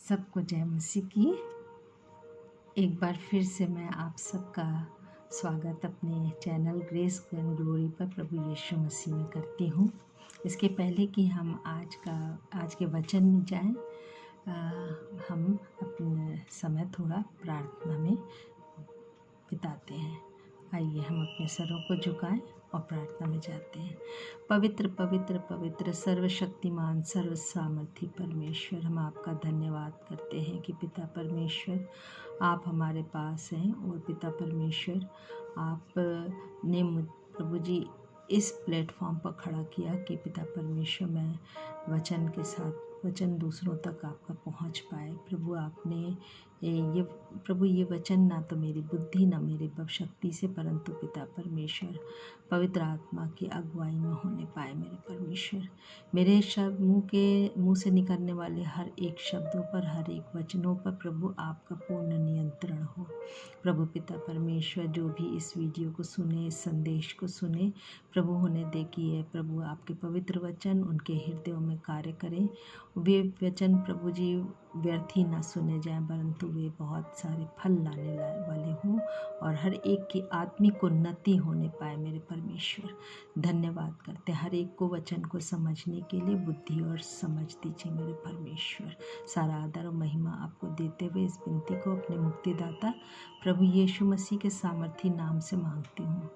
सबको जय मसीह की। एक बार फिर से मैं आप सबका स्वागत अपने चैनल ग्रेस एंड ग्लोरी पर प्रभु यीशु मसीह में करती हूँ। इसके पहले कि हम आज के वचन में जाएं, हम अपने समय थोड़ा प्रार्थना में बिताते हैं। आइए हम अपने सरों को झुकाएं और प्रार्थना में जाते हैं। पवित्र पवित्र पवित्र सर्वशक्तिमान सर्व सामर्थी परमेश्वर, हम आपका धन्यवाद करते हैं कि पिता परमेश्वर आप हमारे पास हैं। और पिता परमेश्वर आपने प्रभु जी इस प्लेटफॉर्म पर खड़ा किया कि पिता परमेश्वर मैं वचन के साथ वचन दूसरों तक आपका पहुंच पाए। प्रभु आपने ये वचन ना तो मेरी बुद्धि ना मेरी शक्ति से, परंतु पिता परमेश्वर पवित्र आत्मा की अगुवाई में होने पाए। मेरे परमेश्वर, मेरे शब्द मुंह से निकलने वाले हर एक शब्दों पर, हर एक वचनों पर प्रभु आपका पूर्ण नियंत्रण हो। प्रभु पिता परमेश्वर, जो भी इस वीडियो को सुने, इस संदेश को सुने, प्रभु होने दे कि ये प्रभु आपके पवित्र वचन उनके हृदयों में कार्य करें। वे वचन प्रभु जी व्यर्थ ही ना सुने जाएं, परंतु वे बहुत सारे फल लाने वाले हों और हर एक की आत्मिक उन्नति होने पाए। मेरे परमेश्वर, धन्यवाद करते हर एक को वचन को समझने के लिए बुद्धि और समझ दीजिए। मेरे परमेश्वर, सारा आदर और महिमा आपको देते हुए इस विनती को अपने मुक्तिदाता प्रभु यीशु मसीह के सामर्थी नाम से मांगती हूँ।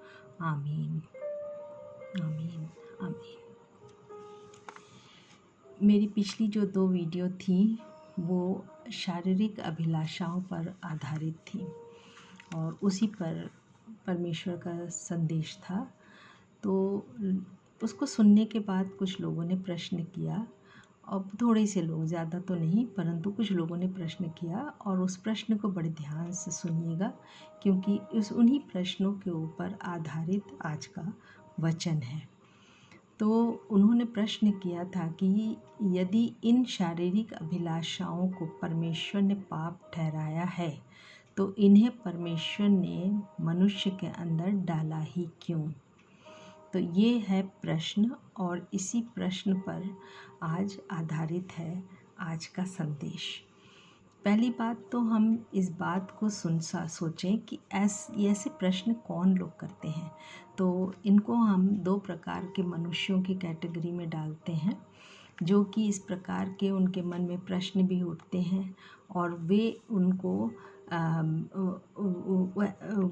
आमीन आमीन आमीन। मेरी पिछली जो 2 वीडियो थी वो शारीरिक अभिलाषाओं पर आधारित थी और उसी पर परमेश्वर का संदेश था। तो उसको सुनने के बाद कुछ लोगों ने प्रश्न किया, अब थोड़े से लोग, ज़्यादा तो नहीं, परंतु कुछ लोगों ने प्रश्न किया और उस प्रश्न को बड़े ध्यान से सुनिएगा, क्योंकि उन्हीं प्रश्नों के ऊपर आधारित आज का वचन है। तो उन्होंने प्रश्न किया था कि यदि इन शारीरिक अभिलाषाओं को परमेश्वर ने पाप ठहराया है तो इन्हें परमेश्वर ने मनुष्य के अंदर डाला ही क्यों। तो ये है प्रश्न और इसी प्रश्न पर आज आधारित है आज का संदेश। पहली बात तो हम इस बात को सोचें कि ऐसे प्रश्न कौन लोग करते हैं। तो इनको हम 2 प्रकार के मनुष्यों की कैटेगरी में डालते हैं, जो कि इस प्रकार के उनके मन में प्रश्न भी उठते हैं और वे उनको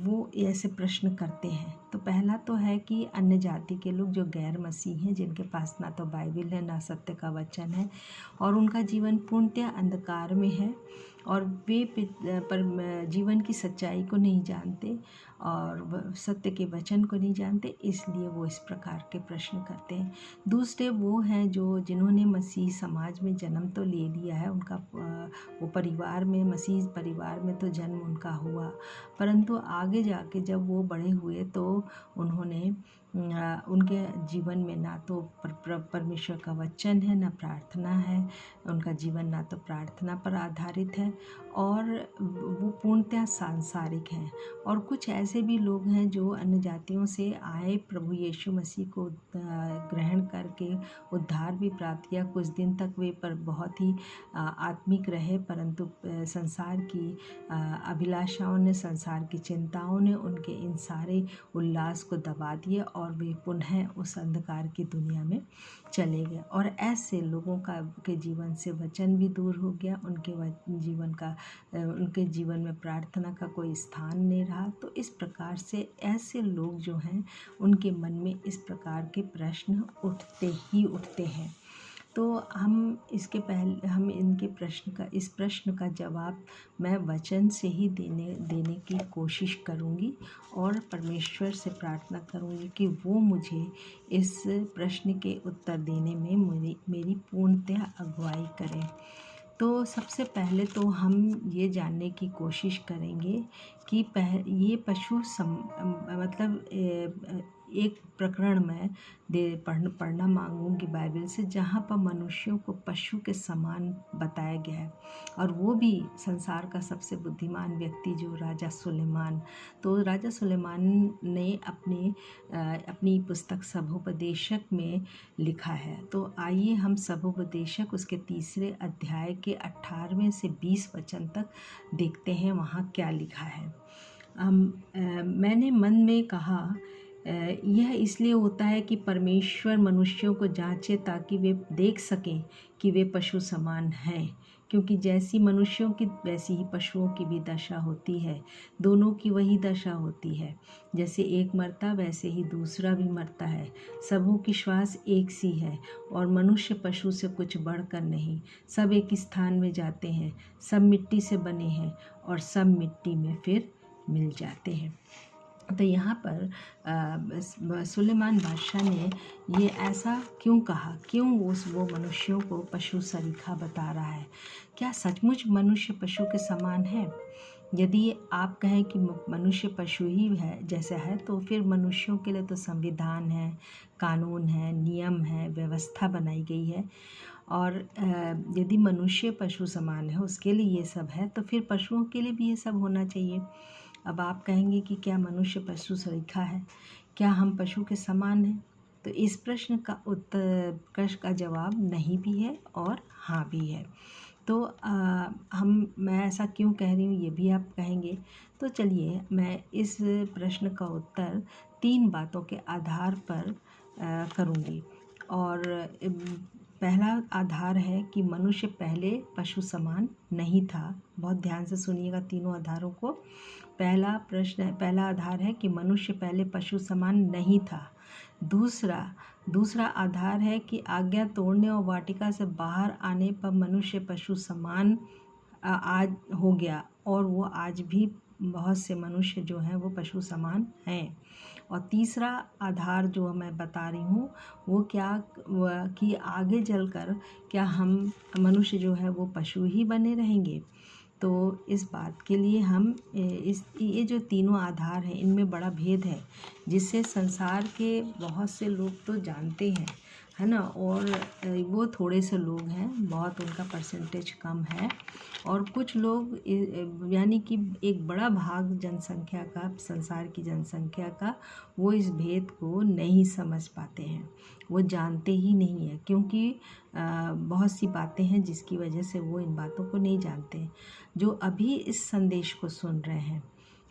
वो ऐसे प्रश्न करते हैं। तो पहला तो है कि अन्य जाति के लोग जो गैर मसीह हैं, जिनके पास ना तो बाइबल है ना सत्य का वचन है और उनका जीवन पूर्णतः अंधकार में है और वे पर जीवन की सच्चाई को नहीं जानते और सत्य के वचन को नहीं जानते, इसलिए वो इस प्रकार के प्रश्न करते हैं। दूसरे वो हैं जिन्होंने मसीह समाज में जन्म तो ले लिया है, उनका वो परिवार में, मसीह परिवार में तो जन्म उनका हुआ, परंतु आगे जाके जब वो बड़े हुए तो उन्होंने उनके जीवन में ना तो परमेश्वर का वचन है, ना प्रार्थना है। उनका जीवन ना तो प्रार्थना पर आधारित है और वो पूर्णतः सांसारिक हैं। और कुछ ऐसे भी लोग हैं जो अन्य जातियों से आए, प्रभु यीशु मसीह को ग्रहण करके उद्धार भी प्राप्त किया। कुछ दिन तक वे पर बहुत ही आत्मिक रहे, परंतु संसार की अभिलाषाओं ने, संसार की चिंताओं ने उनके इन सारे उल्लास को दबा दिए और वे पुनः उस अंधकार की दुनिया में चले गए। और ऐसे लोगों के जीवन से वचन भी दूर हो गया, उनके जीवन में प्रार्थना का कोई स्थान नहीं रहा। तो इस प्रकार से ऐसे लोग जो हैं उनके मन में इस प्रकार के प्रश्न उठते ही उठते हैं। तो हम इस प्रश्न का जवाब मैं वचन से ही देने की कोशिश करूँगी और परमेश्वर से प्रार्थना करूँगी कि वो मुझे इस प्रश्न के उत्तर देने में मेरी पूर्णतः अगुवाई करें। तो सबसे पहले तो हम ये जानने की कोशिश करेंगे कि ये एक प्रकरण में पढ़ना मांगूंगी बाइबल से, जहाँ पर मनुष्यों को पशु के समान बताया गया है, और वो भी संसार का सबसे बुद्धिमान व्यक्ति जो राजा सुलेमान। तो राजा सुलेमान ने अपनी पुस्तक सभोपदेशक में लिखा है। तो आइए हम सभोपदेशक उसके 3 अध्याय के 18वें से 20 वचन तक देखते हैं वहाँ क्या लिखा है। मैंने मन में कहा, यह इसलिए होता है कि परमेश्वर मनुष्यों को जांचे ताकि वे देख सकें कि वे पशु समान हैं, क्योंकि जैसी मनुष्यों की वैसी ही पशुओं की भी दशा होती है। दोनों की वही दशा होती है, जैसे एक मरता वैसे ही दूसरा भी मरता है। सबों की श्वास एक सी है, और मनुष्य पशु से कुछ बढ़कर नहीं। सब एक स्थान में जाते हैं, सब मिट्टी से बने हैं, और सब मिट्टी में फिर मिल जाते हैं। तो यहाँ पर सुलेमान बादशाह ने ये ऐसा क्यों कहा, क्यों वो मनुष्यों को पशु सरीखा बता रहा है? क्या सचमुच मनुष्य पशु के समान है? यदि आप कहें कि मनुष्य पशु ही है जैसा है, तो फिर मनुष्यों के लिए तो संविधान है, कानून है, नियम है, व्यवस्था बनाई गई है। और यदि मनुष्य पशु समान है, उसके लिए ये सब है, तो फिर पशुओं के लिए भी ये सब होना चाहिए। अब आप कहेंगे कि क्या मनुष्य पशु सरीखा है? क्या हम पशु के समान हैं? तो इस प्रश्न का जवाब नहीं भी है और हाँ भी है। तो मैं ऐसा क्यों कह रही हूँ ये भी आप कहेंगे। तो चलिए मैं इस प्रश्न का उत्तर 3 बातों के आधार पर करूँगी। और पहला आधार है कि मनुष्य पहले पशु समान नहीं था। बहुत ध्यान से सुनिएगा तीनों आधारों को। पहला आधार है कि मनुष्य पहले पशु समान नहीं था। दूसरा आधार है कि आज्ञा तोड़ने और वाटिका से बाहर आने पर मनुष्य पशु समान आज हो गया, और वो आज भी बहुत से मनुष्य जो हैं वो पशु समान हैं। और तीसरा आधार जो मैं बता रही हूँ वो कि आगे चलकर क्या हम मनुष्य जो है वो पशु ही बने रहेंगे। तो इस बात के लिए हम ये जो तीनों आधार हैं इनमें बड़ा भेद है, जिससे संसार के बहुत से लोग तो जानते हैं, है ना, और वो थोड़े से लोग हैं, बहुत उनका परसेंटेज कम है। और कुछ लोग यानी कि एक बड़ा भाग जनसंख्या का, संसार की जनसंख्या का, वो इस भेद को नहीं समझ पाते हैं, वो जानते ही नहीं है, क्योंकि बहुत सी बातें हैं जिसकी वजह से वो इन बातों को नहीं जानते जो अभी इस संदेश को सुन रहे हैं।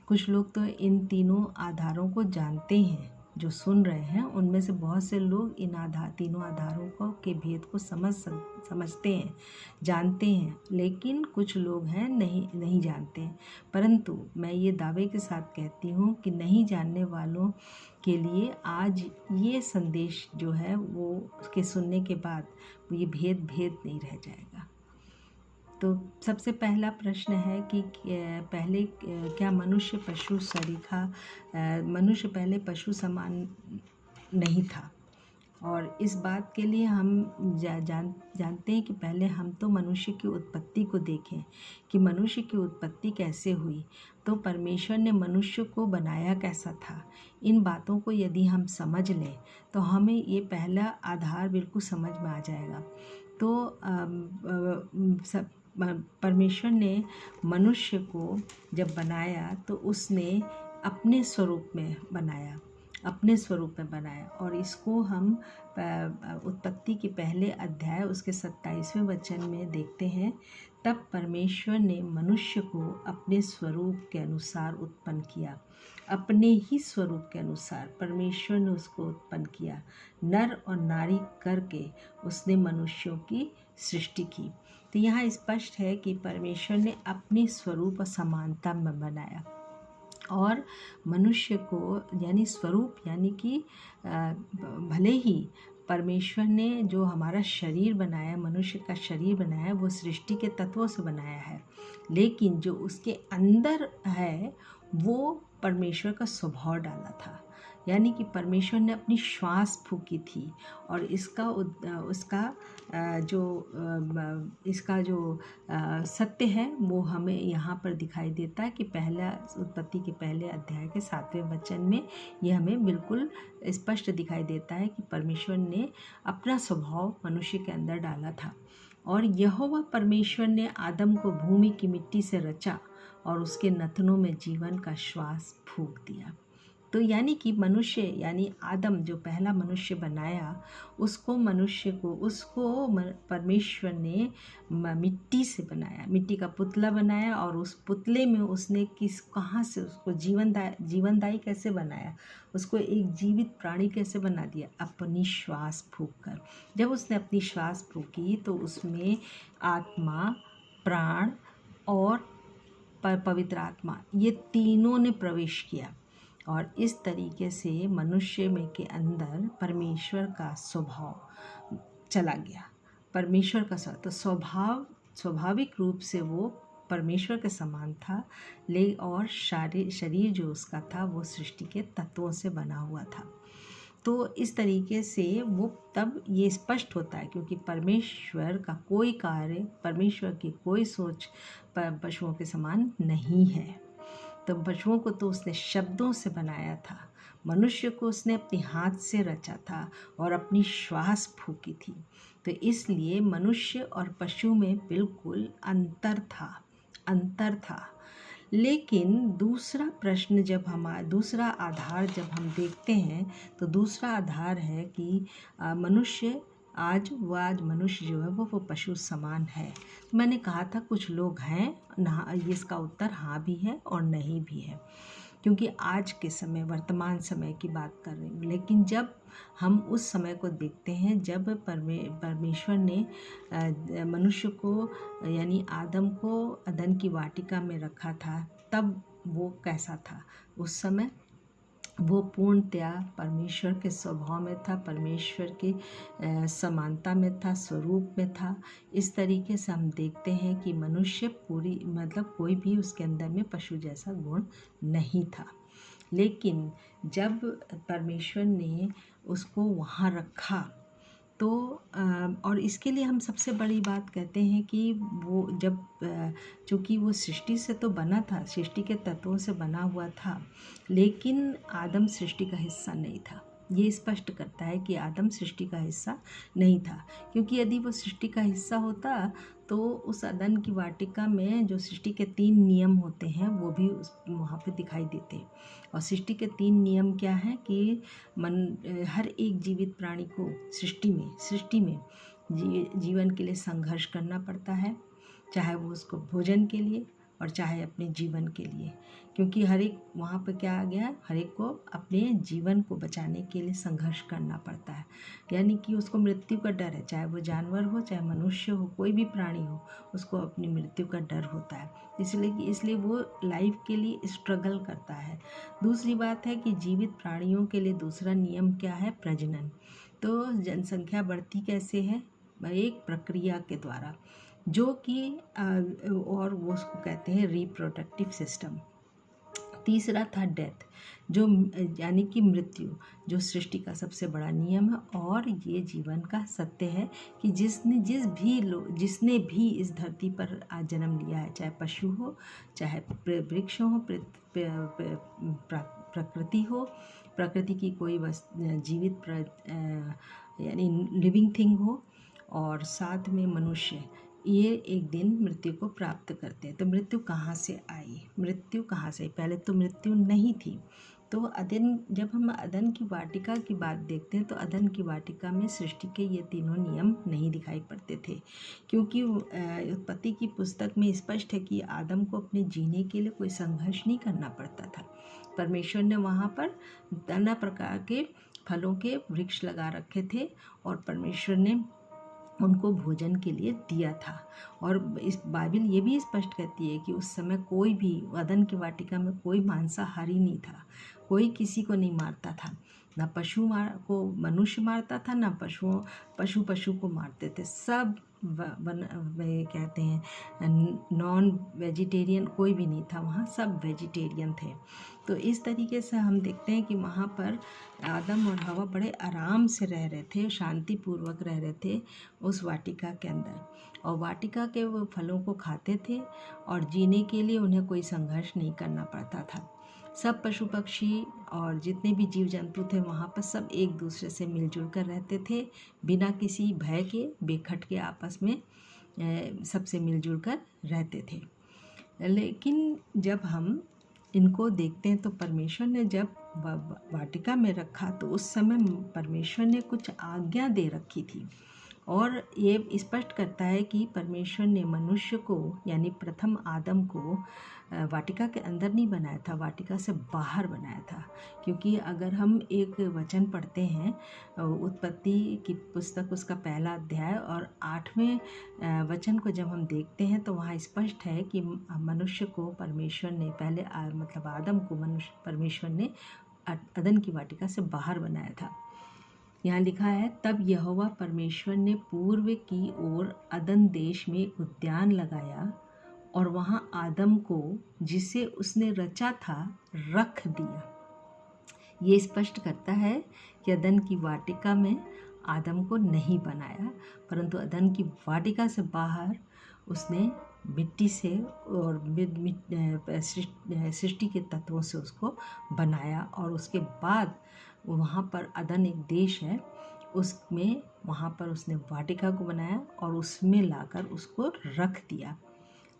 कुछ लोग तो इन तीनों आधारों को जानते हैं, जो सुन रहे हैं उनमें से बहुत से लोग इन तीनों आधारों को के भेद को समझते हैं, जानते हैं, लेकिन कुछ लोग हैं नहीं जानते हैं। परंतु मैं ये दावे के साथ कहती हूँ कि नहीं जानने वालों के लिए आज ये संदेश जो है वो उसके सुनने के बाद ये भेद नहीं रह जाएगा। तो सबसे पहला प्रश्न है कि पहले क्या मनुष्य पहले पशु समान नहीं था। और इस बात के लिए हम जानते हैं कि पहले हम तो मनुष्य की उत्पत्ति को देखें कि मनुष्य की उत्पत्ति कैसे हुई, तो परमेश्वर ने मनुष्य को बनाया कैसा था। इन बातों को यदि हम समझ लें तो हमें ये पहला आधार बिल्कुल समझ में आ जाएगा। तो परमेश्वर ने मनुष्य को जब बनाया तो उसने अपने स्वरूप में बनाया, और इसको हम उत्पत्ति के पहले अध्याय उसके 27वें वचन में देखते हैं। तब परमेश्वर ने मनुष्य को अपने स्वरूप के अनुसार उत्पन्न किया, अपने ही स्वरूप के अनुसार परमेश्वर ने उसको उत्पन्न किया, नर और नारी करके उसने मनुष्यों की सृष्टि की। तो यहाँ स्पष्ट है कि परमेश्वर ने अपने स्वरूप और समानता में बनाया, और मनुष्य को यानी कि भले ही परमेश्वर ने जो हमारा शरीर बनाया, मनुष्य का शरीर बनाया, वो सृष्टि के तत्वों से बनाया है, लेकिन जो उसके अंदर है वो परमेश्वर का स्वभाव डाला था। यानी कि परमेश्वर ने अपनी श्वास फूकी थी। और इसका जो सत्य है वो हमें यहाँ पर दिखाई देता है कि पहला उत्पत्ति के पहले अध्याय के 7वें वचन में ये हमें बिल्कुल स्पष्ट दिखाई देता है कि परमेश्वर ने अपना स्वभाव मनुष्य के अंदर डाला था। और यहोवा परमेश्वर ने आदम को भूमि की मिट्टी से रचा और उसके नथनों में जीवन का श्वास फूंक दिया। तो यानी कि मनुष्य, यानी आदम जो पहला मनुष्य बनाया, उसको परमेश्वर ने मिट्टी से बनाया, मिट्टी का पुतला बनाया। और उस पुतले में उसने कहाँ से उसको जीवनदायी कैसे बनाया, उसको एक जीवित प्राणी कैसे बना दिया, अपनी श्वास फूंक कर। जब उसने अपनी श्वास फूंकी तो उसमें आत्मा, प्राण और पवित्र आत्मा, ये तीनों ने प्रवेश किया। और इस तरीके से मनुष्य में के अंदर परमेश्वर का स्वभाव चला गया। परमेश्वर का तो स्वाभाविक रूप से वो परमेश्वर के समान था, और शरीर जो उसका था वो सृष्टि के तत्वों से बना हुआ था। तो इस तरीके से वो तब ये स्पष्ट होता है, क्योंकि परमेश्वर का कोई कार्य, परमेश्वर की कोई सोच पशुओं के समान नहीं है। तो पशुओं को तो उसने शब्दों से बनाया था, मनुष्य को उसने अपने हाथ से रचा था और अपनी श्वास फूकी थी। तो इसलिए मनुष्य और पशु में बिल्कुल अंतर था। लेकिन दूसरा प्रश्न दूसरा आधार जब हम देखते हैं, तो दूसरा आधार है कि मनुष्य आज मनुष्य जो है वो पशु समान है। मैंने कहा था कुछ लोग हैं ना, इसका उत्तर हाँ भी है और नहीं भी है, क्योंकि आज के समय, वर्तमान समय की बात कर रही हूँ। लेकिन जब हम उस समय को देखते हैं जब परमेश्वर ने मनुष्य को, यानी आदम को अदन की वाटिका में रखा था, तब वो कैसा था? उस समय वो पूर्णतया परमेश्वर के स्वभाव में था, परमेश्वर की समानता में था, स्वरूप में था। इस तरीके से हम देखते हैं कि मनुष्य कोई भी उसके अंदर में पशु जैसा गुण नहीं था। लेकिन जब परमेश्वर ने उसको वहाँ रखा, तो और इसके लिए हम सबसे बड़ी बात कहते हैं कि वो जब चूँकि वो सृष्टि से तो बना था, सृष्टि के तत्वों से बना हुआ था, लेकिन आदम सृष्टि का हिस्सा नहीं था। ये स्पष्ट करता है कि आदम सृष्टि का हिस्सा नहीं था, क्योंकि यदि वो सृष्टि का हिस्सा होता तो उस अदन की वाटिका में जो सृष्टि के 3 नियम होते हैं वो भी वहाँ पे दिखाई देते। और सृष्टि के 3 नियम क्या हैं कि हर एक जीवित प्राणी को सृष्टि में जीवन के लिए संघर्ष करना पड़ता है, चाहे वो उसको भोजन के लिए और चाहे अपने जीवन के लिए, क्योंकि हर एक वहाँ पर क्या आ गया, हर एक को अपने जीवन को बचाने के लिए संघर्ष करना पड़ता है। यानी कि उसको मृत्यु का डर है, चाहे वो जानवर हो, चाहे मनुष्य हो, कोई भी प्राणी हो, उसको अपनी मृत्यु का डर होता है। इसलिए वो लाइफ के लिए स्ट्रगल करता है। दूसरी बात है कि जीवित प्राणियों के लिए दूसरा नियम क्या है? प्रजनन। तो जनसंख्या बढ़ती कैसे है? एक प्रक्रिया के द्वारा, जो कि और वो उसको कहते हैं रिप्रोडक्टिव सिस्टम। तीसरा था डेथ, जो यानी कि मृत्यु, जो सृष्टि का सबसे बड़ा नियम है। और ये जीवन का सत्य है कि जिसने भी इस धरती पर आज जन्म लिया है, चाहे पशु हो, चाहे वृक्ष हो, प्रकृति हो, प्रकृति की कोई जीवित यानी लिविंग थिंग हो, और साथ में मनुष्य, ये एक दिन मृत्यु को प्राप्त करते हैं। तो मृत्यु कहाँ से आई? पहले तो मृत्यु नहीं थी। तो जब हम अदन की वाटिका की बात देखते हैं, तो अदन की वाटिका में सृष्टि के ये तीनों नियम नहीं दिखाई पड़ते थे, क्योंकि उत्पत्ति की पुस्तक में स्पष्ट है कि आदम को अपने जीने के लिए कोई संघर्ष नहीं करना पड़ता था। परमेश्वर ने वहाँ पर नाना प्रकार के फलों के वृक्ष लगा रखे थे, और परमेश्वर ने उनको भोजन के लिए दिया था। और इस बाइबल ये भी स्पष्ट कहती है कि उस समय कोई भी अदन की वाटिका में कोई मांसाहारी नहीं था, कोई किसी को नहीं मारता था। ना को मनुष्य मारता था, ना पशु को मारते थे। सब वे कहते हैं नॉन वेजिटेरियन कोई भी नहीं था वहाँ, सब वेजिटेरियन थे। तो इस तरीके से हम देखते हैं कि वहाँ पर आदम और हवा बड़े आराम से रह रहे थे, शांतिपूर्वक रह रहे थे उस वाटिका के अंदर, और वाटिका के वो फलों को खाते थे और जीने के लिए उन्हें कोई संघर्ष नहीं करना पड़ता था। सब पशु पक्षी और जितने भी जीव जंतु थे वहाँ पर सब एक दूसरे से मिलजुल कर रहते थे, बिना किसी भय के, बेखट के आपस में सबसे मिलजुल कर रहते थे। लेकिन जब हम इनको देखते हैं तो परमेश्वर ने जब वाटिका में रखा तो उस समय परमेश्वर ने कुछ आज्ञा दे रखी थी, और ये स्पष्ट करता है कि परमेश्वर ने मनुष्य को यानी प्रथम आदम को वाटिका के अंदर नहीं बनाया था, वाटिका से बाहर बनाया था। क्योंकि अगर हम एक वचन पढ़ते हैं उत्पत्ति की पुस्तक, उसका पहला अध्याय और 8वें वचन को जब हम देखते हैं तो वहाँ स्पष्ट है कि मनुष्य को परमेश्वर ने पहले मतलब आदम को परमेश्वर ने अदन की वाटिका से बाहर बनाया था। यहाँ लिखा है, तब यहोवा परमेश्वर ने पूर्व की ओर अदन देश में उद्यान लगाया और वहाँ आदम को जिसे उसने रचा था रख दिया। ये स्पष्ट करता है कि अदन की वाटिका में आदम को नहीं बनाया, परंतु अदन की वाटिका से बाहर उसने मिट्टी से और सृष्टि के तत्वों से उसको बनाया, और उसके बाद वहाँ पर अदन एक देश है, उसमें वहाँ पर उसने वाटिका को बनाया और उसमें लाकर उसको रख दिया।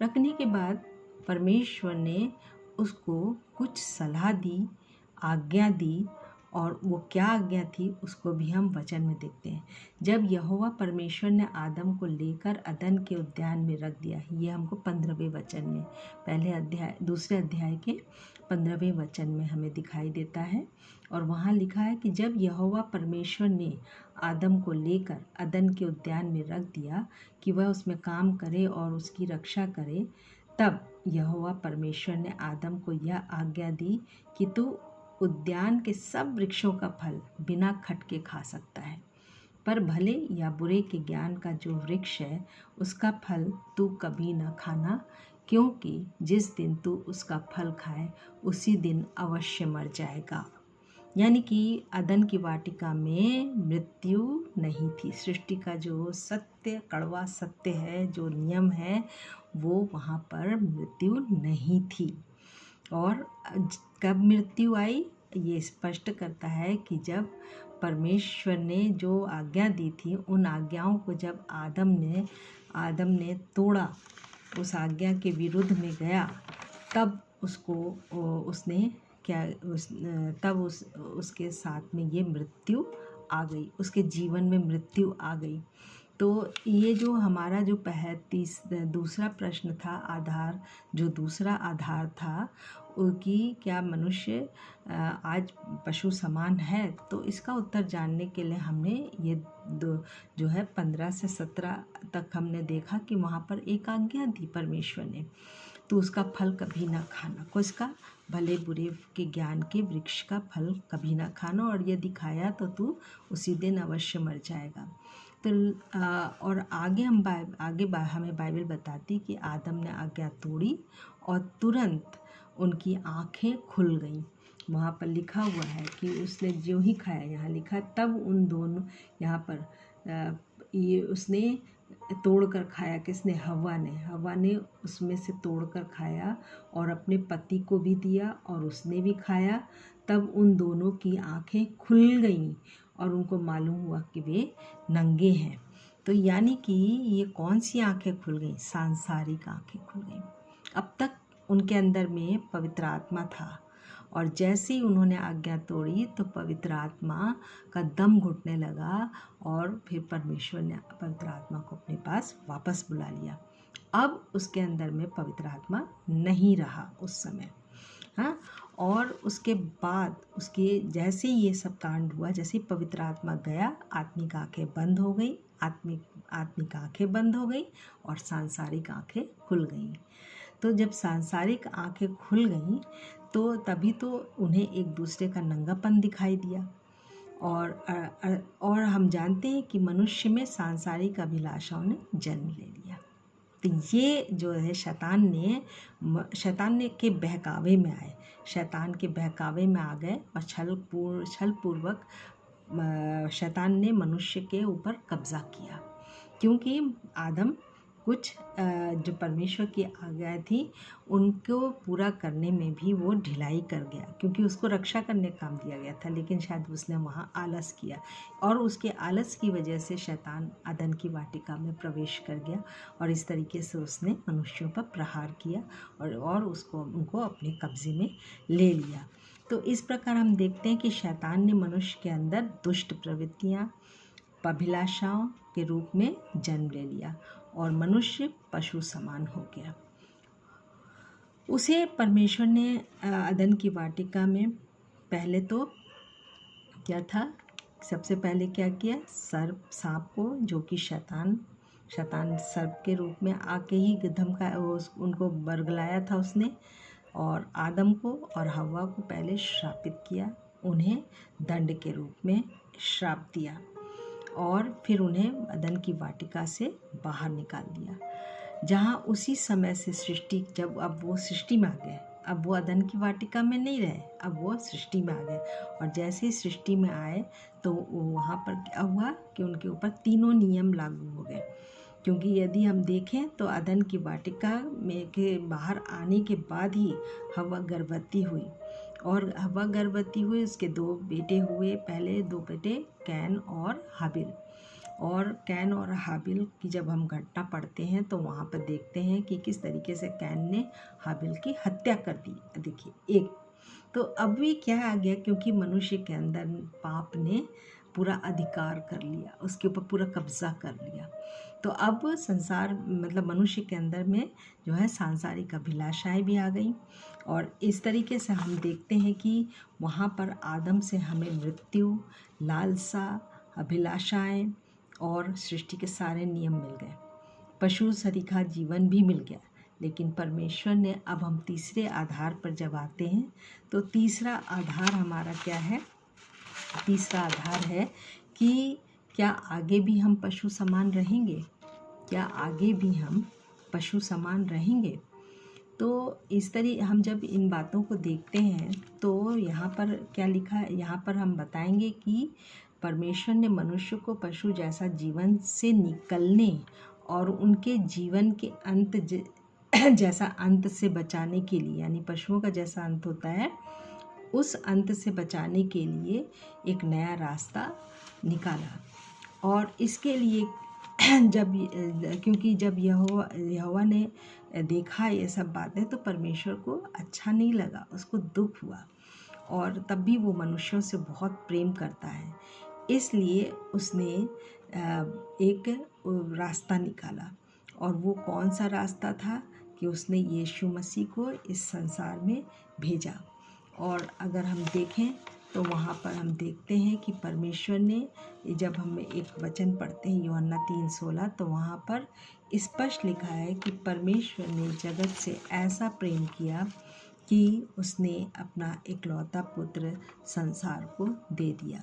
रखने के बाद परमेश्वर ने उसको कुछ सलाह दी, आज्ञा दी, और वो क्या आज्ञा थी उसको भी हम वचन में देखते हैं। जब यहोवा परमेश्वर ने आदम को लेकर अदन के उद्यान में रख दिया, ये हमको 15वें वचन में दूसरे अध्याय के 15वें वचन में हमें दिखाई देता है। और वहाँ लिखा है कि जब यहोवा परमेश्वर ने आदम को लेकर अदन के उद्यान में रख दिया कि वह उसमें काम करे और उसकी रक्षा करे, तब यहोवा परमेश्वर ने आदम को यह आज्ञा दी कि तू उद्यान के सब वृक्षों का फल बिना खटके खा सकता है, पर भले या बुरे के ज्ञान का जो वृक्ष है उसका फल तू कभी न खाना, क्योंकि जिस दिन तू उसका फल खाए उसी दिन अवश्य मर जाएगा। यानी कि अदन की वाटिका में मृत्यु नहीं थी। सृष्टि का जो सत्य, कड़वा सत्य है, जो नियम है, वो वहाँ पर मृत्यु नहीं थी। और कब मृत्यु आई, ये स्पष्ट करता है कि जब परमेश्वर ने जो आज्ञा दी थी, उन आज्ञाओं को जब आदम ने तोड़ा, उस आज्ञा के विरुद्ध में गया, तब उसने क्या तब उसके साथ में ये मृत्यु आ गई, उसके जीवन में मृत्यु आ गई। तो ये जो हमारा जो दूसरा प्रश्न था, दूसरा आधार था कि क्या मनुष्य आज पशु समान है, तो इसका उत्तर जानने के लिए हमने ये जो है 15 से 17 तक हमने देखा कि वहाँ पर एक आज्ञा दी परमेश्वर ने, तो उसका फल कभी ना खाना, किसका, भले बुरे के ज्ञान के वृक्ष का फल कभी ना खाना, और यदि खाया तो तू उसी दिन अवश्य मर जाएगा। तो और आगे हमें बाइबल बताती कि आदम ने आज्ञा तोड़ी और तुरंत उनकी आँखें खुल गईं। वहाँ पर लिखा हुआ है कि उसने जो ही खाया, यहाँ लिखा तब उन दोनों, यहाँ पर ये उसने तोड़कर खाया, किसने, हवा ने उसमें से तोड़कर खाया और अपने पति को भी दिया और उसने भी खाया। तब उन दोनों की आँखें खुल गईं और उनको मालूम हुआ कि वे नंगे हैं। तो यानी कि ये कौन सी आँखें खुल गईं, सांसारिक आँखें खुल गईं। अब तक उनके अंदर में पवित्र आत्मा था, और जैसे ही उन्होंने आज्ञा तोड़ी तो पवित्र आत्मा का दम घुटने लगा, और फिर परमेश्वर ने पवित्र आत्मा को अपने पास वापस बुला लिया। अब उसके अंदर में पवित्र आत्मा नहीं रहा उस समय, हाँ। और उसके बाद उसके जैसे ये सब कांड हुआ, जैसे पवित्र आत्मा गया, आत्मिक आंखें बंद हो गई, आत्मिक आंखें बंद हो गई और सांसारिक आंखें खुल गई। तो जब सांसारिक आंखें खुल गईं तो तभी तो उन्हें एक दूसरे का नंगापन दिखाई दिया। और हम जानते हैं कि मनुष्य में सांसारिक अभिलाषाओं ने जन्म ले लिया। तो ये जो है शैतान ने के बहकावे में आए, शैतान के बहकावे में आ गए और छल पूर्वक शैतान ने मनुष्य के ऊपर कब्जा किया। क्योंकि आदम कुछ जो परमेश्वर की आज्ञा थी उनको पूरा करने में भी वो ढिलाई कर गया, क्योंकि उसको रक्षा करने का काम दिया गया था, लेकिन शायद उसने वहाँ आलस किया और उसके आलस की वजह से शैतान अदन की वाटिका में प्रवेश कर गया और इस तरीके से उसने मनुष्यों पर प्रहार किया और उनको अपने कब्जे में ले लिया। तो इस प्रकार हम देखते हैं कि शैतान ने मनुष्य के अंदर दुष्ट प्रवृत्तियाँ, अभिलाषाओं के रूप में जन्म ले लिया और मनुष्य पशु समान हो गया। उसे परमेश्वर ने अदन की वाटिका में पहले तो क्या था, सबसे पहले क्या किया, सांप को, जो कि शैतान सर्प के रूप में आके ही उनको बरगलाया था उसने, और आदम को और हव्वा को पहले श्रापित किया, उन्हें दंड के रूप में श्राप दिया और फिर उन्हें अदन की वाटिका से बाहर निकाल दिया, जहाँ उसी समय से जब अब वो सृष्टि में आ गए, अब वो अदन की वाटिका में नहीं रहे, अब वो सृष्टि में आ गए और जैसे ही सृष्टि में आए तो वहाँ पर क्या हुआ कि उनके ऊपर तीनों नियम लागू हो गए। क्योंकि यदि हम देखें तो अदन की वाटिका में के बाहर आने के बाद ही हव्वा गर्भवती हुई और हव्वा गर्भवती हुई, उसके 2 बेटे हुए, पहले 2 बेटे कैन और हाबिल। और कैन और हाबिल की जब हम घटना पढ़ते हैं तो वहाँ पर देखते हैं कि किस तरीके से कैन ने हाबिल की हत्या कर दी। देखिए एक तो अब भी क्या आ गया, क्योंकि मनुष्य के अंदर पाप ने पूरा अधिकार कर लिया, उसके ऊपर पूरा कब्जा कर लिया। तो अब संसार मतलब मनुष्य के अंदर में जो है सांसारिक अभिलाषाएं भी आ गई और इस तरीके से हम देखते हैं कि वहाँ पर आदम से हमें मृत्यु, लालसा, अभिलाषाएं और सृष्टि के सारे नियम मिल गए, पशु सरीखा जीवन भी मिल गया। लेकिन परमेश्वर ने, अब हम तीसरे आधार पर जब आते हैं तो तीसरा आधार हमारा क्या है, तीसरा आधार है कि क्या आगे भी हम पशु समान रहेंगे, क्या आगे भी हम पशु समान रहेंगे। तो इस तरह हम जब इन बातों को देखते हैं तो यहाँ पर क्या लिखा है, यहाँ पर हम बताएंगे कि परमेश्वर ने मनुष्य को पशु जैसा जीवन से निकलने और उनके जीवन के अंत जैसा अंत से बचाने के लिए, यानी पशुओं का जैसा अंत होता है उस अंत से बचाने के लिए एक नया रास्ता निकाला। और इसके लिए क्योंकि जब यहोवा ने देखा ये सब बातें तो परमेश्वर को अच्छा नहीं लगा, उसको दुख हुआ और तब भी वो मनुष्यों से बहुत प्रेम करता है, इसलिए उसने एक रास्ता निकाला। और वो कौन सा रास्ता था कि उसने यीशु मसीह को इस संसार में भेजा। और अगर हम देखें तो वहाँ पर हम देखते हैं कि परमेश्वर ने, जब हम एक वचन पढ़ते हैं यूहन्ना 3:16, तो वहाँ पर स्पष्ट लिखा है कि परमेश्वर ने जगत से ऐसा प्रेम किया कि उसने अपना इकलौता पुत्र संसार को दे दिया,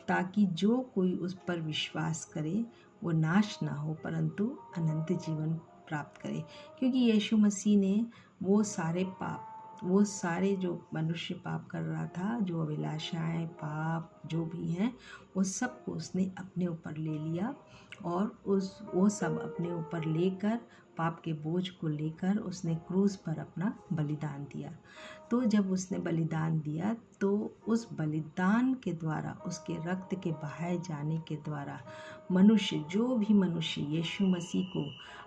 ताकि जो कोई उस पर विश्वास करे वो नाश ना हो परंतु अनंत जीवन प्राप्त करे। क्योंकि यीशु मसीह ने वो सारे जो मनुष्य पाप कर रहा था, जो अभिलाषाएं, पाप जो भी हैं, वो सब को उसने अपने ऊपर ले लिया और वो सब अपने ऊपर लेकर, पाप के बोझ को लेकर उसने क्रूस पर अपना बलिदान दिया। तो जब उसने बलिदान दिया तो उस बलिदान के द्वारा, उसके रक्त के बहाए जाने के द्वारा जो भी मनुष्य यीशु मसीह को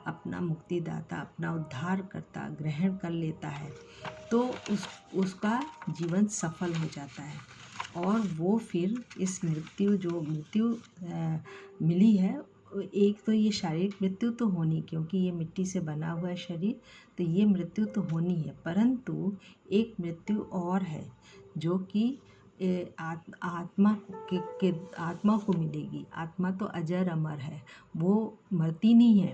अपना मुक्तिदाता, अपना उद्धारकर्ता ग्रहण कर लेता है तो उसका जीवन सफल हो जाता है और वो फिर इस मृत्यु मिली है, एक तो ये शारीरिक मृत्यु तो होनी, क्योंकि ये मिट्टी से बना हुआ है शरीर, तो ये मृत्यु तो होनी है, परंतु एक मृत्यु और है जो कि आत्मा को मिलेगी। आत्मा तो अजर अमर है, वो मरती नहीं है।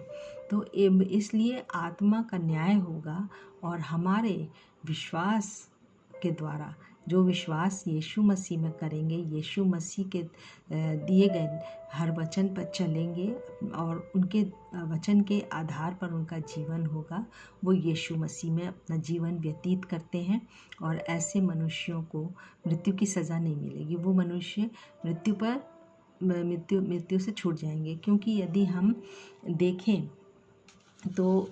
तो इसलिए आत्मा का न्याय होगा और हमारे विश्वास के द्वारा जो विश्वास यीशु मसीह में करेंगे, यीशु मसीह के दिए गए हर वचन पर चलेंगे और उनके वचन के आधार पर उनका जीवन होगा, वो यीशु मसीह में अपना जीवन व्यतीत करते हैं और ऐसे मनुष्यों को मृत्यु की सज़ा नहीं मिलेगी। वो मनुष्य मृत्यु से छूट जाएंगे। क्योंकि यदि हम देखें तो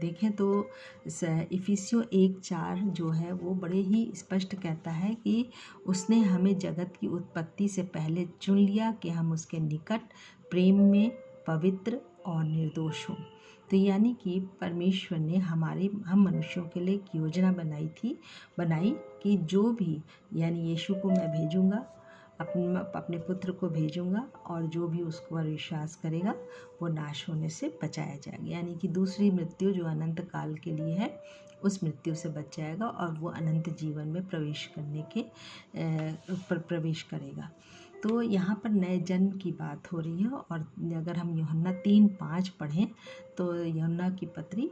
देखें तो इफिसियों 1:4 जो है वो बड़े ही स्पष्ट कहता है कि उसने हमें जगत की उत्पत्ति से पहले चुन लिया कि हम उसके निकट प्रेम में पवित्र और निर्दोष हों। तो यानी कि परमेश्वर ने हम मनुष्यों के लिए एक योजना बनाई कि जो भी, यानी यीशु को मैं भेजूँगा, अपने पुत्र को भेजूँगा और जो भी उसको पर विश्वास करेगा वो नाश होने से बचाया जाएगा। यानी कि दूसरी मृत्यु जो अनंत काल के लिए है, उस मृत्यु से बच जाएगा और वो अनंत जीवन में प्रवेश करेगा। तो यहाँ पर नए जन्म की बात हो रही है। और अगर हम यूहन्ना 3:5 पढ़ें तो यूहन्ना की पत्री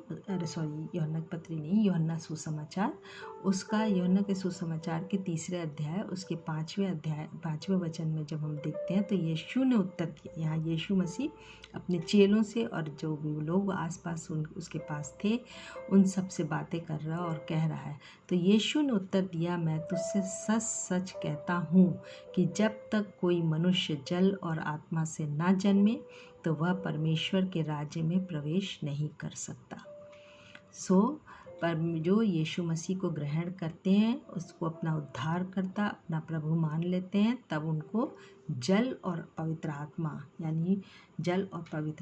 नहीं, यूहन्ना सुसमाचार, यूहन्ना के सुसमाचार के 3 अध्याय उसके 5वें वचन में जब हम देखते हैं तो यीशु ने उत्तर दिया। यहाँ यीशु मसीह अपने चेलों से और जो भी लोग आसपास उसके पास थे उन सब से बातें कर रहा और कह रहा है। तो यीशु ने उत्तर दिया, मैं तुझसे सच सच कहता हूँ कि जब तक कोई मनुष्य जल और आत्मा से ना जन्मे तो वह परमेश्वर के राज्य में प्रवेश नहीं कर सकता। पर जो यीशु मसीह को ग्रहण करते हैं, उसको अपना उद्धारकर्ता, अपना प्रभु मान लेते हैं, तब उनको जल और पवित्र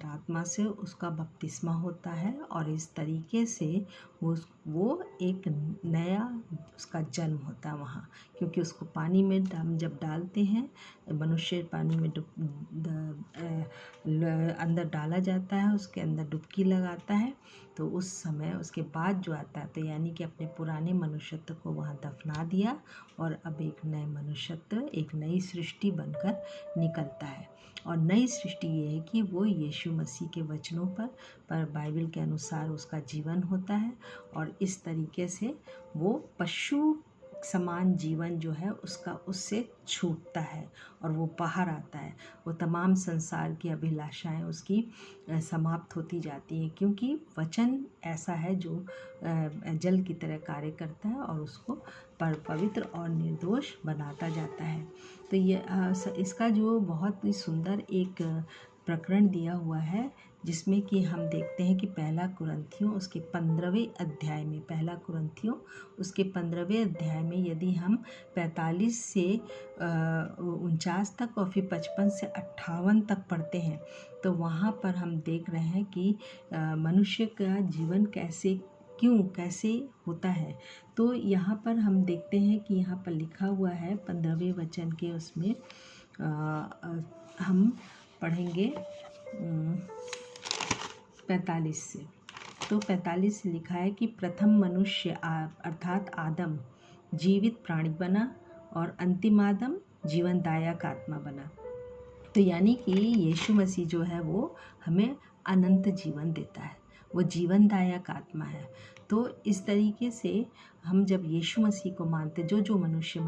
आत्मा से उसका बपतिस्मा होता है और इस तरीके से वो एक नया उसका जन्म होता है वहाँ। क्योंकि उसको पानी में हम जब डालते हैं, मनुष्य पानी में अंदर डाला जाता है, उसके अंदर डुबकी लगाता है, तो उस समय उसके बाद जो आता है, तो यानी कि अपने पुराने मनुष्यत्व को वहाँ दफना दिया और अब एक नए मनुष्यत्व, एक नई सृष्टि बनकर निकलता है। और नई सृष्टि ये है कि वो यीशु मसीह के वचनों पर बाइबल के अनुसार उसका जीवन होता है और इस तरीके से वो पशु समान जीवन जो है उससे छूटता है और वो बाहर आता है। वो तमाम संसार की अभिलाषाएं उसकी समाप्त होती जाती हैं, क्योंकि वचन ऐसा है जो जल की तरह कार्य करता है और उसको पवित्र और निर्दोष बनाता जाता है। तो ये इसका जो बहुत ही सुंदर एक प्रकरण दिया हुआ है, जिसमें कि हम देखते हैं कि पहला कुरिन्थियों उसके 15वें अध्याय में यदि हम 45 से 49 तक और फिर 55 से 58 तक पढ़ते हैं तो वहाँ पर हम देख रहे हैं कि मनुष्य का जीवन कैसे होता है। तो यहाँ पर हम देखते हैं कि यहाँ पर लिखा हुआ है 15वें वचन के उसमें हम पढ़ेंगे 45 से। तो 45 से लिखा है कि प्रथम मनुष्य अर्थात आदम जीवित प्राणी बना और अंतिम आदम जीवनदायक आत्मा बना। तो यानी कि यीशु मसीह जो है वो हमें अनंत जीवन देता है, वो जीवनदायक आत्मा है। तो इस तरीके से हम जब यीशु मसीह को मानते, जो मनुष्य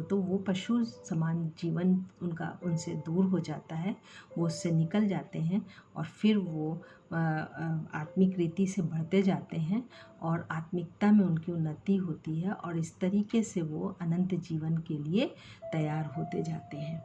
तो वो पशु समान जीवन उनसे दूर हो जाता है, वो उससे निकल जाते हैं और फिर वो आत्मिक रीति से बढ़ते जाते हैं और आत्मिकता में उनकी उन्नति होती है और इस तरीके से वो अनंत जीवन के लिए तैयार होते जाते हैं।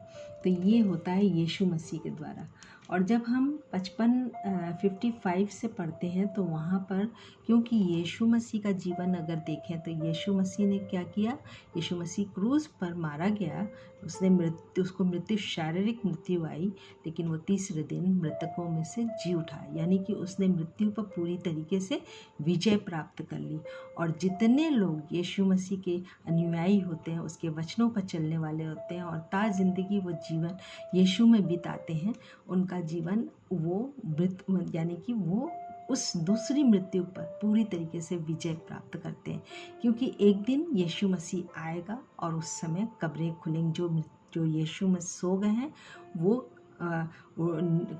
तो ये होता है यीशु मसीह के द्वारा। और जब हम 55 से पढ़ते हैं तो वहाँ पर, क्योंकि यीशु मसीह का जीवन अगर देखें तो यीशु मसीह ने क्या किया, यीशु मसीह क्रूस पर मारा गया, उसको शारीरिक मृत्यु आई, लेकिन वो तीसरे दिन मृतकों में से जी उठा, यानी कि उसने मृत्यु पर पूरी तरीके से विजय प्राप्त कर ली। और जितने लोग यीशु मसीह के अनुयायी होते हैं, उसके वचनों पर चलने वाले होते हैं और ताज़ जिंदगी वो जीवन यीशु में बिताते हैं, उनका जीवन यानी कि वो उस दूसरी मृत्यु पर पूरी तरीके से विजय प्राप्त करते हैं। क्योंकि एक दिन यीशु मसीह आएगा और उस समय कब्रें खुलेंगी, जो यीशु में सो गए हैं वो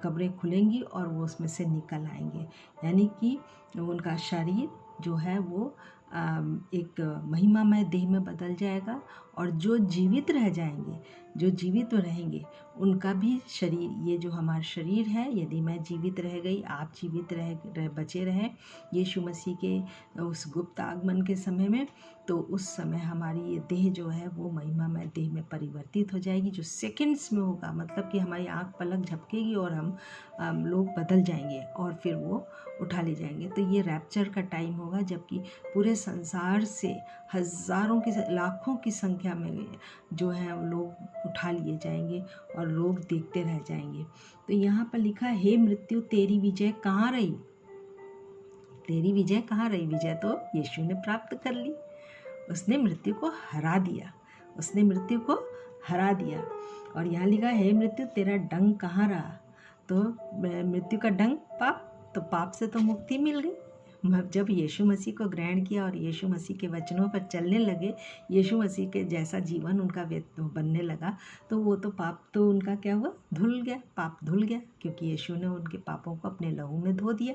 कब्रें खुलेंगी और वो उसमें से निकल आएंगे, यानी कि उनका शरीर जो है वो एक महिमामय देह में बदल जाएगा, और जो जीवित रह जाएंगे, जो जीवित रहेंगे, उनका भी शरीर, ये जो हमारा शरीर है, यदि मैं जीवित रह गई, आप जीवित रह बचे रहे यीशु मसीह के उस गुप्त आगमन के समय में, तो उस समय हमारी ये देह जो है वो महिमामय देह में परिवर्तित हो जाएगी, जो सेकंड्स में होगा। मतलब कि हमारी आंख पलक झपकेगी और हम लोग बदल जाएंगे और फिर वो उठा ले जाएंगे। तो ये रैप्चर का टाइम होगा, जबकि पूरे संसार से हज़ारों की, लाखों की संख्या में जो है लोग उठा लिए जाएंगे और लोग देखते रह जाएंगे। तो यहाँ पर लिखा है, हे मृत्यु तेरी विजय कहाँ रही? तेरी विजय कहाँ रही? विजय तो यीशु ने प्राप्त कर ली। उसने मृत्यु को हरा दिया, उसने मृत्यु को हरा दिया। और यहाँ लिखा है, हे मृत्यु तेरा डंक कहाँ रहा? तो मृत्यु का डंक पाप, तो पाप से तो मुक्ति मिल गई। जब यीशु मसीह को ग्रहण किया और यीशु मसीह के वचनों पर चलने लगे, यीशु मसीह के जैसा जीवन उनका बनने लगा, तो वो तो पाप तो उनका क्या हुआ? धुल गया, पाप धुल गया, क्योंकि यीशु ने उनके पापों को अपने लहू में धो दिया।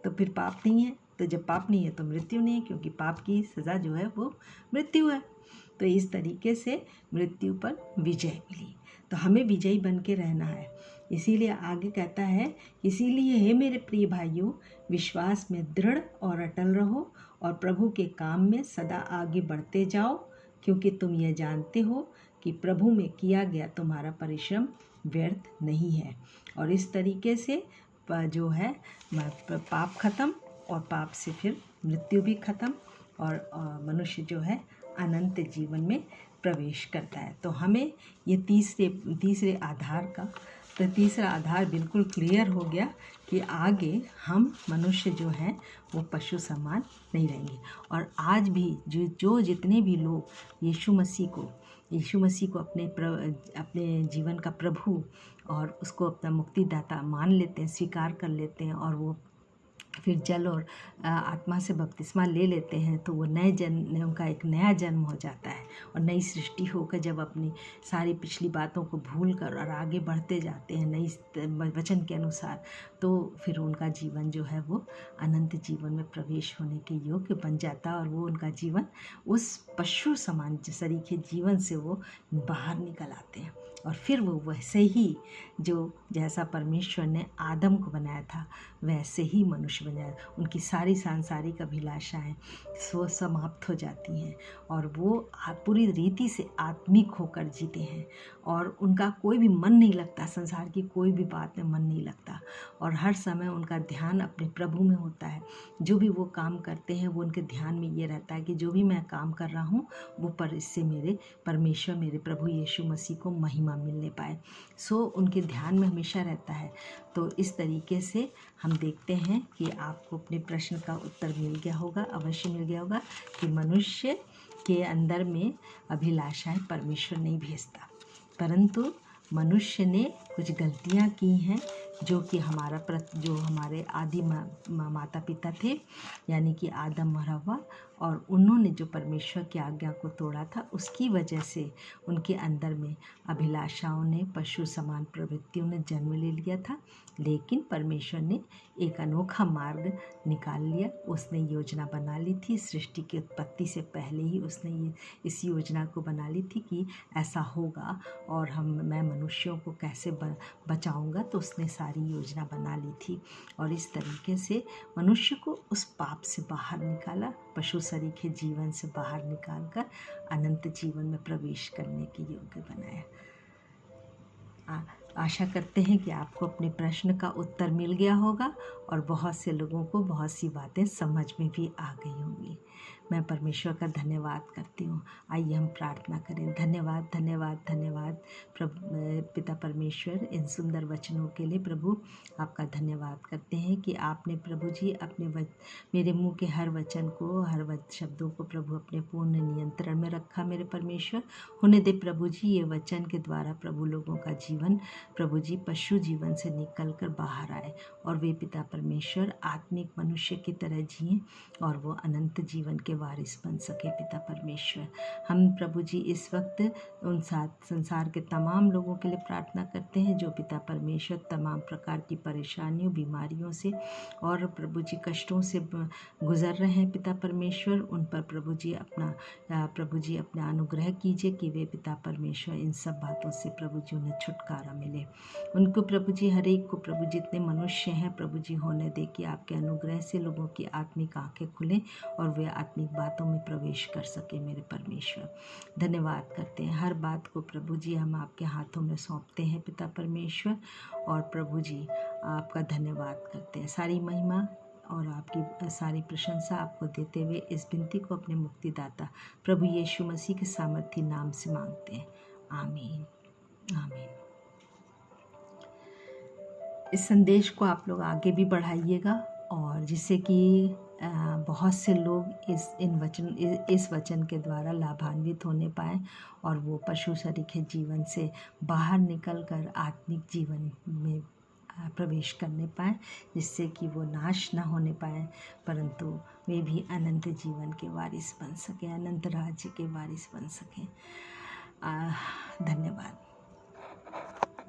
तो फिर पाप नहीं है। तो जब पाप नहीं है तो मृत्यु नहीं है, क्योंकि पाप की सज़ा जो है वो मृत्यु है। तो इस तरीके से मृत्यु पर विजय मिली। तो हमें विजयी बन के रहना है। इसीलिए आगे कहता है, इसीलिए हे मेरे प्रिय भाइयों, विश्वास में दृढ़ और अटल रहो और प्रभु के काम में सदा आगे बढ़ते जाओ, क्योंकि तुम यह जानते हो कि प्रभु में किया गया तुम्हारा परिश्रम व्यर्थ नहीं है। और इस तरीके से जो है पाप खत्म, और पाप से फिर मृत्यु भी खत्म, और मनुष्य जो है अनंत जीवन में प्रवेश करता है। तो हमें ये तीसरे आधार का, तो तीसरा आधार बिल्कुल क्लियर हो गया कि आगे हम मनुष्य जो हैं वो पशु समान नहीं रहेंगे। और आज भी जो जितने भी लोग यीशु मसीह को अपने जीवन का प्रभु और उसको अपना मुक्तिदाता मान लेते हैं, स्वीकार कर लेते हैं, और वो फिर जल और आत्मा से बपतिस्मा ले लेते हैं, तो वो उनका एक नया जन्म हो जाता है और नई सृष्टि होकर जब अपनी सारी पिछली बातों को भूल कर और आगे बढ़ते जाते हैं नई वचन के अनुसार, तो फिर उनका जीवन जो है वो अनंत जीवन में प्रवेश होने के योग्य बन जाता है, और वो उनका जीवन उस पशु समान सरीखे जीवन से वो बाहर निकल आते हैं। और फिर वो वैसे ही जैसा परमेश्वर ने आदम को बनाया था वैसे ही मनुष्य बन जाए। उनकी सारी सांसारिक अभिलाषाएं समाप्त हो जाती हैं और वो पूरी रीति से आत्मिक होकर जीते हैं, और उनका कोई भी मन नहीं लगता, संसार की कोई भी बात में मन नहीं लगता, और हर समय उनका ध्यान अपने प्रभु में होता है। जो भी वो काम करते हैं वो उनके ध्यान में ये रहता है कि जो भी मैं काम कर रहा हूँ वो इससे मेरे परमेश्वर, मेरे प्रभु यीशु मसीह को महिमा मिलने पाए। सो उनके ध्यान में हमेशा रहता है। तो इस तरीके से हम देखते हैं कि आपको अपने प्रश्न का उत्तर मिल गया होगा, अवश्य मिल गया होगा, कि मनुष्य के अंदर में अभिलाषाएं परमेश्वर नहीं भेजता, परंतु मनुष्य ने कुछ गलतियां की हैं जो कि जो हमारे आदि माता पिता थे, यानी कि आदम और हव्वा, और उन्होंने जो परमेश्वर की आज्ञा को तोड़ा था, उसकी वजह से उनके अंदर में अभिलाषाओं ने, पशु समान प्रवृत्तियों ने जन्म ले लिया था। लेकिन परमेश्वर ने एक अनोखा मार्ग निकाल लिया। उसने योजना बना ली थी, सृष्टि की उत्पत्ति से पहले ही उसने इस योजना को बना ली थी कि ऐसा होगा और मैं मनुष्यों को कैसे बचाऊंगा। तो उसने सारी योजना बना ली थी, और इस तरीके से मनुष्य को उस पाप से बाहर निकाला, पशु सरीखे जीवन से बाहर निकालकर अनंत जीवन में प्रवेश करने के योग्य बनाया। आशा करते हैं कि आपको अपने प्रश्न का उत्तर मिल गया होगा और बहुत से लोगों को बहुत सी बातें समझ में भी आ गई होंगी। मैं परमेश्वर का धन्यवाद करती हूँ। आइए हम प्रार्थना करें। धन्यवाद धन्यवाद धन्यवाद पिता परमेश्वर, इन सुंदर वचनों के लिए प्रभु आपका धन्यवाद करते हैं कि आपने प्रभु जी अपने मेरे मुंह के हर वचन को, हर शब्दों को प्रभु अपने पूर्ण नियंत्रण में रखा। मेरे परमेश्वर होने दे प्रभु जी ये वचन के द्वारा प्रभु लोगों का जीवन प्रभु जी पशु जीवन से निकल कर बाहर आए और वे पिता परमेश्वर आत्मिक मनुष्य की तरह जिएं और वो अनंत जीवन के वारिस बन सके पिता परमेश्वर। हम प्रभु जी इस वक्त उन संसार के तमाम लोगों के लिए प्रार्थना करते हैं जो पिता परमेश्वर तमाम प्रकार की परेशानियों, बीमारियों से और प्रभु जी कष्टों से गुजर रहे हैं पिता परमेश्वर। उन पर प्रभु जी अपना अनुग्रह कीजिए कि वे पिता परमेश्वर इन सब बातों से प्रभु जी उन्हें छुटकारा मिले। उनको प्रभु जी हर एक को प्रभु जितने मनुष्य हैं प्रभु जी होने दे कि आपके अनुग्रह से लोगों की आत्मिक आंखें खुलें और वे आत्मिक बातों में प्रवेश कर सके मेरे परमेश्वर। धन्यवाद करते हैं, हर बात को प्रभु जी हम आपके हाथों में सौंपते हैं पिता परमेश्वर, और प्रभु जी आपका धन्यवाद करते हैं। सारी महिमा और आपकी सारी प्रशंसा आपको देते हुए इस विनती को अपने मुक्तिदाता प्रभु यीशु मसीह के सामर्थी नाम से मांगते हैं। आमीन आमीन। इस संदेश को आप लोग आगे भी बढ़ाइएगा और जिससे कि बहुत से लोग इस वचन के द्वारा लाभान्वित होने पाएँ और वो पशु सरीखे जीवन से बाहर निकलकर आत्मिक जीवन में प्रवेश करने पाएँ, जिससे कि वो नाश ना होने पाए परंतु वे भी अनंत जीवन के वारिस बन सकें, अनंत राज्य के वारिस बन सकें। धन्यवाद।